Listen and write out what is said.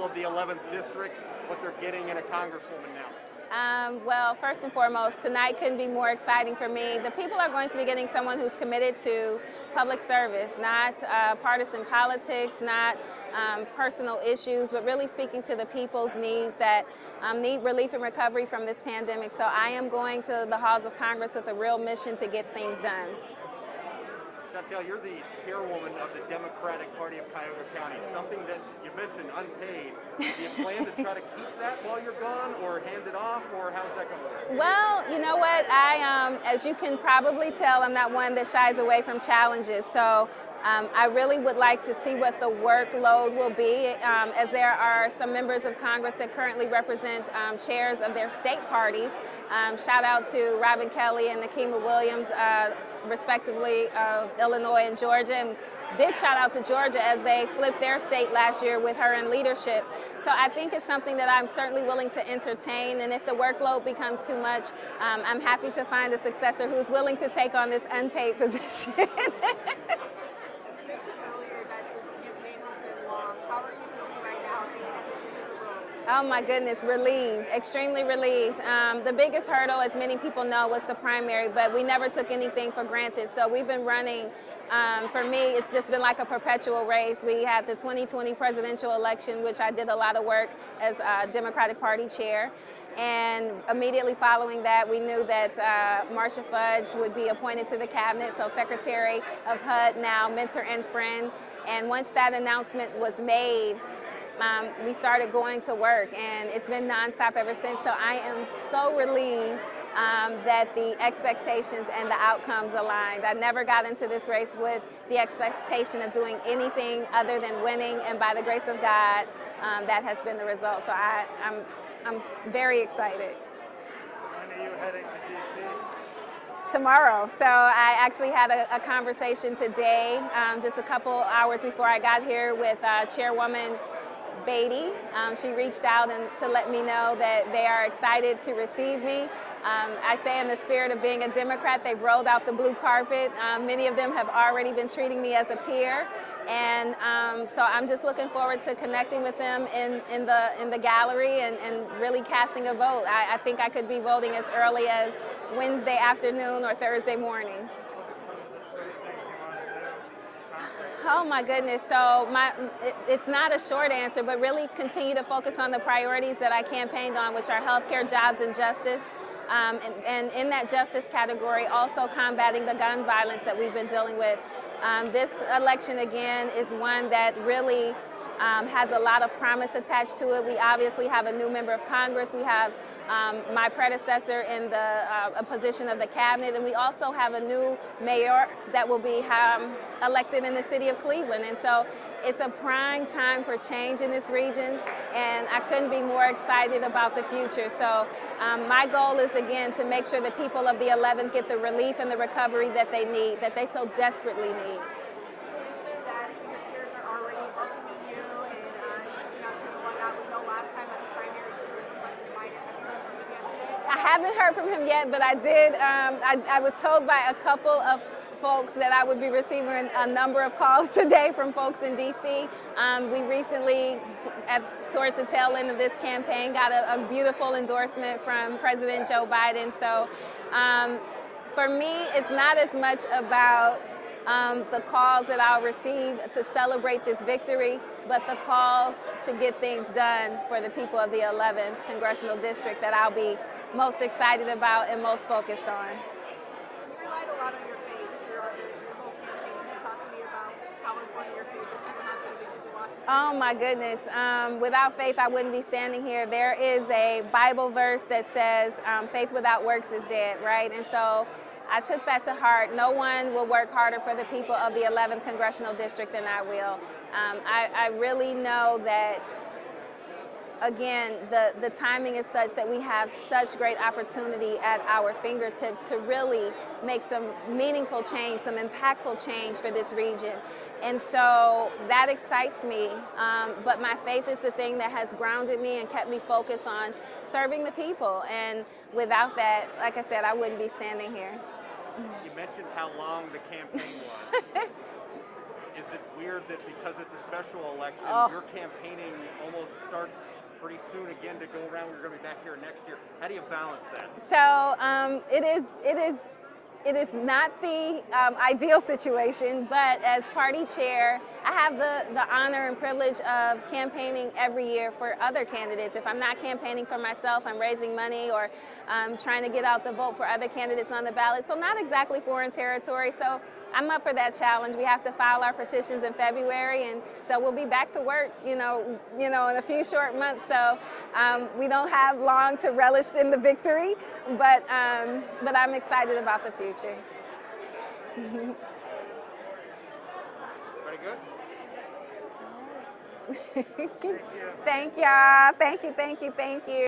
of the 11th District, what they're getting in a congresswoman now? Well, first and foremost, tonight couldn't be more exciting for me. The people are going to be getting someone who's committed to public service, not partisan politics, not personal issues, but really speaking to the people's needs that need relief and recovery from this pandemic. So I am going to the halls of Congress with a real mission to get things done. Shontel, you're the chairwoman of the Democratic Party of Cuyahoga County, something that you mentioned, unpaid. Do you plan to try to keep that while you're gone, or hand it off, or how's that going to work? Well, you know what, as you can probably tell, I'm not one that shies away from challenges. So I really would like to see what the workload will be, as there are some members of Congress that currently represent chairs of their state parties. Shout out to Robin Kelly and Nakima Williams, respectively, of Illinois and Georgia. And big shout out to Georgia as they flipped their state last year with her in leadership. So I think it's something that I'm certainly willing to entertain, and if the workload becomes too much, I'm happy to find a successor who's willing to take on this unpaid position. Oh my goodness, relieved, extremely relieved. The biggest hurdle, as many people know, was the primary, but we never took anything for granted. So we've been running, for me, it's just been like a perpetual race. We had the 2020 presidential election, which I did a lot of work as Democratic Party chair. And immediately following that, we knew that Marcia Fudge would be appointed to the cabinet, so Secretary of HUD now, mentor and friend. And once that announcement was made, we started going to work, and it's been nonstop ever since. So I am so relieved that the expectations and the outcomes aligned. I never got into this race with the expectation of doing anything other than winning, and by the grace of God, that has been the result. So I'm very excited. When are you heading to D.C.? Tomorrow. So I actually had a conversation today, just a couple hours before I got here, with Chairwoman Beatty. She reached out to let me know that they are excited to receive me. I say, in the spirit of being a Democrat, they've rolled out the blue carpet. Many of them have already been treating me as a peer, and so I'm just looking forward to connecting with them in the gallery and really casting a vote. I think I could be voting as early as Wednesday afternoon or Thursday morning. Oh my goodness, so it's not a short answer, but really continue to focus on the priorities that I campaigned on, which are healthcare, jobs, and justice. And in that justice category, also combating the gun violence that we've been dealing with. This election, again, is one that really has a lot of promise attached to it. We obviously have a new member of Congress. We have my predecessor in the position of the cabinet, and we also have a new mayor that will be elected in the city of Cleveland. And so it's a prime time for change in this region, and I couldn't be more excited about the future. So my goal is, again, to make sure the people of the 11th get the relief and the recovery that they need, that they so desperately need. I haven't heard from him yet, but I did. I was told by a couple of folks that I would be receiving a number of calls today from folks in D.C. We recently, towards the tail end of this campaign, got a beautiful endorsement from President Joe Biden. So for me, it's not as much about the calls that I'll receive to celebrate this victory, but the calls to get things done for the people of the 11th Congressional District that I'll be most excited about and most focused on. You relied a lot on your faith throughout this whole campaign. Can you talk to me about how important your faith is to how it's going to get you to Washington? Oh my goodness. Without faith, I wouldn't be standing here. There is a Bible verse that says, faith without works is dead, right? And so I took that to heart. No one will work harder for the people of the 11th Congressional District than I will. I really know that, again, the timing is such that we have such great opportunity at our fingertips to really make some meaningful change, some impactful change for this region. And so that excites me, but my faith is the thing that has grounded me and kept me focused on serving the people. And without that, like I said, I wouldn't be standing here. You mentioned how long the campaign was. Is it weird that because it's a special election, you're campaigning almost starts pretty soon again to go around. We're going to be back here next year. How do you balance that? So it is not the ideal situation, but as party chair, I have the honor and privilege of campaigning every year for other candidates. If I'm not campaigning for myself, I'm raising money or trying to get out the vote for other candidates on the ballot. So not exactly foreign territory. So I'm up for that challenge. We have to file our petitions in February, and so we'll be back to work, in a few short months. So we don't have long to relish in the victory, but I'm excited about the future. Pretty good? Thank y'all. Thank you.